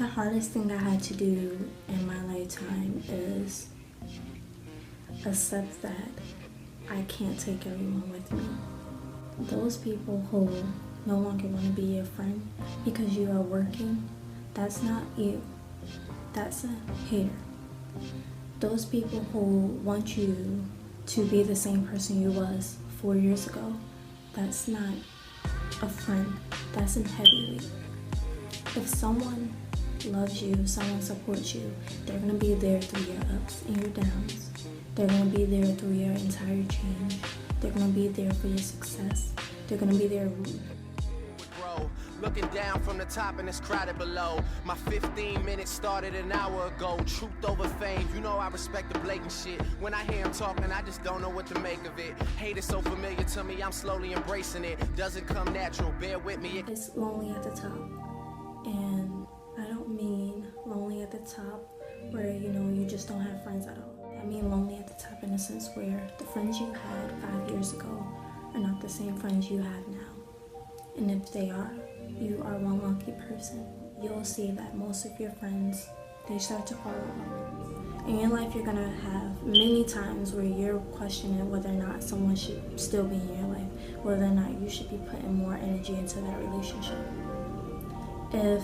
The hardest thing I had to do in my lifetime is accept that I can't take everyone with me. Those people who no longer want to be your friend because you are working, that's not you. That's a hater. Those people who want you to be the same person you was 4 years ago, that's not a friend. That's a heavyweight. If someone loves you, someone supports you, they're going to be there through your ups and your downs. They're going to be there through your entire change. They're going to be there for your success. They're going to be there. Looking down from the top and it's crowded below. My 15 minutes started an hour ago. Truth over fame, you know I respect the blatant shit. When I hear him talking, I just don't know what to make of it. Hate is so familiar to me, I'm slowly embracing it. Doesn't come natural, bear with me. It's lonely at the top. And I don't mean lonely at the top where, you just don't have friends at all. I mean lonely at the top in a sense where the friends you had 5 years ago are not the same friends you have now. And if they are, you are one lucky person. You'll see that most of your friends, they start to fall off. In your life, you're gonna have many times where you're questioning whether or not someone should still be in your life, whether or not you should be putting more energy into that relationship. If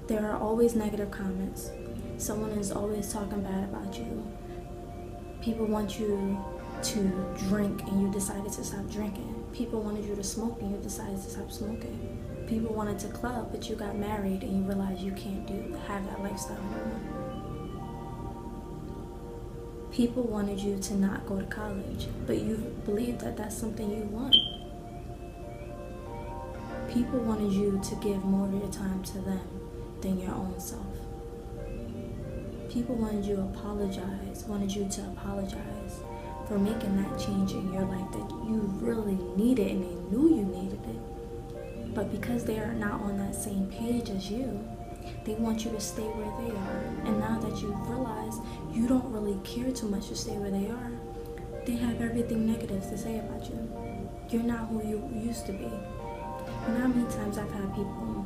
there are always negative comments, someone is always talking bad about you, people want you to drink and you decided to stop drinking. People wanted you to smoke and you decided to stop smoking. People wanted to club, but you got married and you realized you can't have that lifestyle anymore. People wanted you to not go to college, but you believe that that's something you want. People wanted you to give more of your time to them than your own self. People wanted you to apologize for making that change in your life that you really needed and they knew you needed it. But because they are not on that same page as you, they want you to stay where they are. And now that you've realized you don't really care too much to stay where they are, they have everything negative to say about you. You're not who you used to be. You know how many times I've had people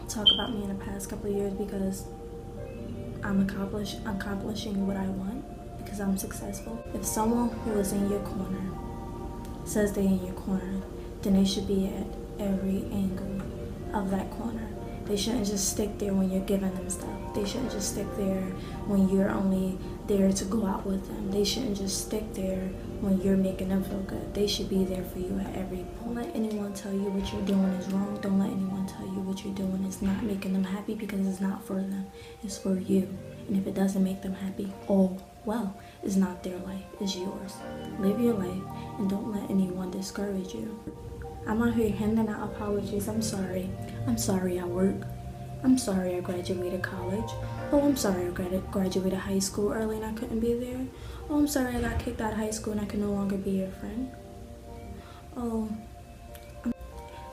talk about me in the past couple of years because I'm accomplishing what I want, because I'm successful. If someone who is in your corner says they're in your corner, then they should be at every angle of that corner. They shouldn't just stick there when you're giving them stuff. They shouldn't just stick there when you're only there to go out with them. They shouldn't just stick there when you're making them feel good. They should be there for you at every point. Don't let anyone tell you what you're doing is wrong. Don't let anyone tell you what you're doing is not making them happy, because it's not for them. It's for you. And if it doesn't make them happy, oh well, it's not their life, it's yours. Live your life and don't let anyone discourage you. I'm out here handing out apologies. I'm sorry I work. I'm sorry I graduated college. Oh, I'm sorry I graduated high school early and I couldn't be there. Oh, I'm sorry I got kicked out of high school and I can no longer be your friend. Oh,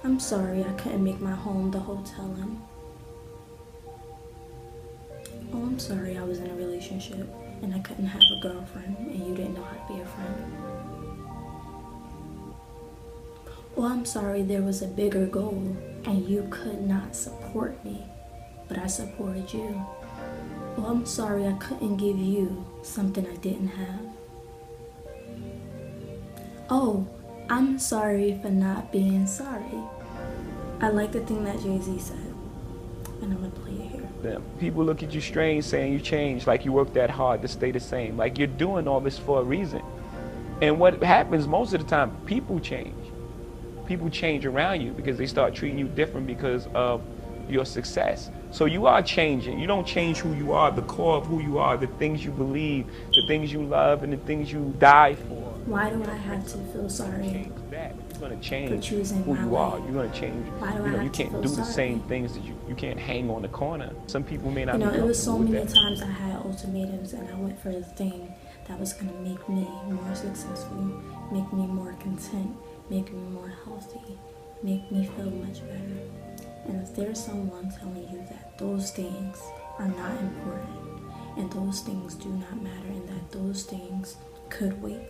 I'm sorry I couldn't make my home the hotel in. Oh, I'm sorry I was in a relationship and I couldn't have a girlfriend and you didn't know how to be a friend. Oh, I'm sorry there was a bigger goal and you could not support me, but I supported you. Oh, I'm sorry I couldn't give you something I didn't have. Oh, I'm sorry for not being sorry. I like the thing that Jay-Z said, and I'm gonna play it here. People look at you strange saying you changed, like you worked that hard to stay the same. Like you're doing all this for a reason. And what happens most of the time, people change. People change around you because they start treating you different because of your success. So you are changing. You don't change who you are, the core of who you are, the things you believe, the things you love, and the things you die for. Why do I have to feel sorry? You're going to change who you are. You're going to change. You can't do the same things that you can't hang on the corner. Some people may not. It was so many times I had ultimatums and I went for the thing that was going to make me more successful, make me more content, make me more healthy, make me feel much better. And if there's someone telling you that those things are not important and those things do not matter and that those things could wait,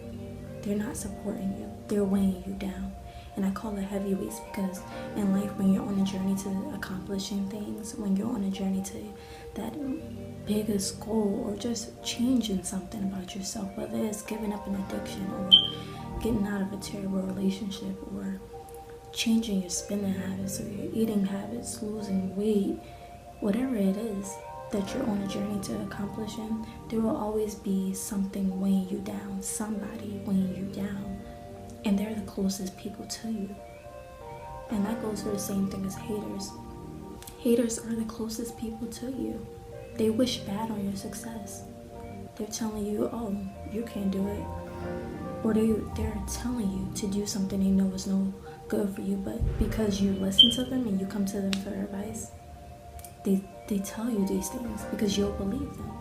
they're not supporting you. They're weighing you down. And I call it heavyweights because in life, when you're on a journey to accomplishing things, when you're on a journey to that biggest goal, or just changing something about yourself, whether it's giving up an addiction or getting out of a terrible relationship or changing your spending habits or your eating habits, losing weight, whatever it is that you're on a journey to accomplishing, there will always be something weighing you down, somebody weighing you down, and they're the closest people to you. And that goes for the same thing as haters. Haters are the closest people to you. They wish bad on your success. They're telling you, oh, you can't do it. Or they're telling you to do something they know is no good for you, but because you listen to them and you come to them for advice, they tell you these things because you'll believe them.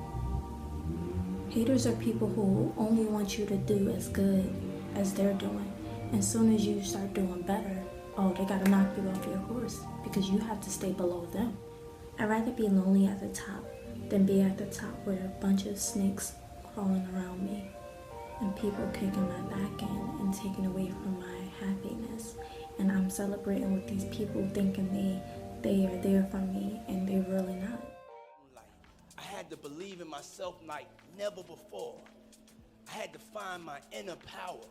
Haters are people who only want you to do as good as they're doing. And as soon as you start doing better, oh, they gotta knock you off your horse because you have to stay below them. I'd rather be lonely at the top than be at the top with a bunch of snakes crawling around me and people kicking my back in and taking away from my happiness. And I'm celebrating with these people thinking they are there for me, and they're really not. I had to believe in myself like never before. I had to find my inner power.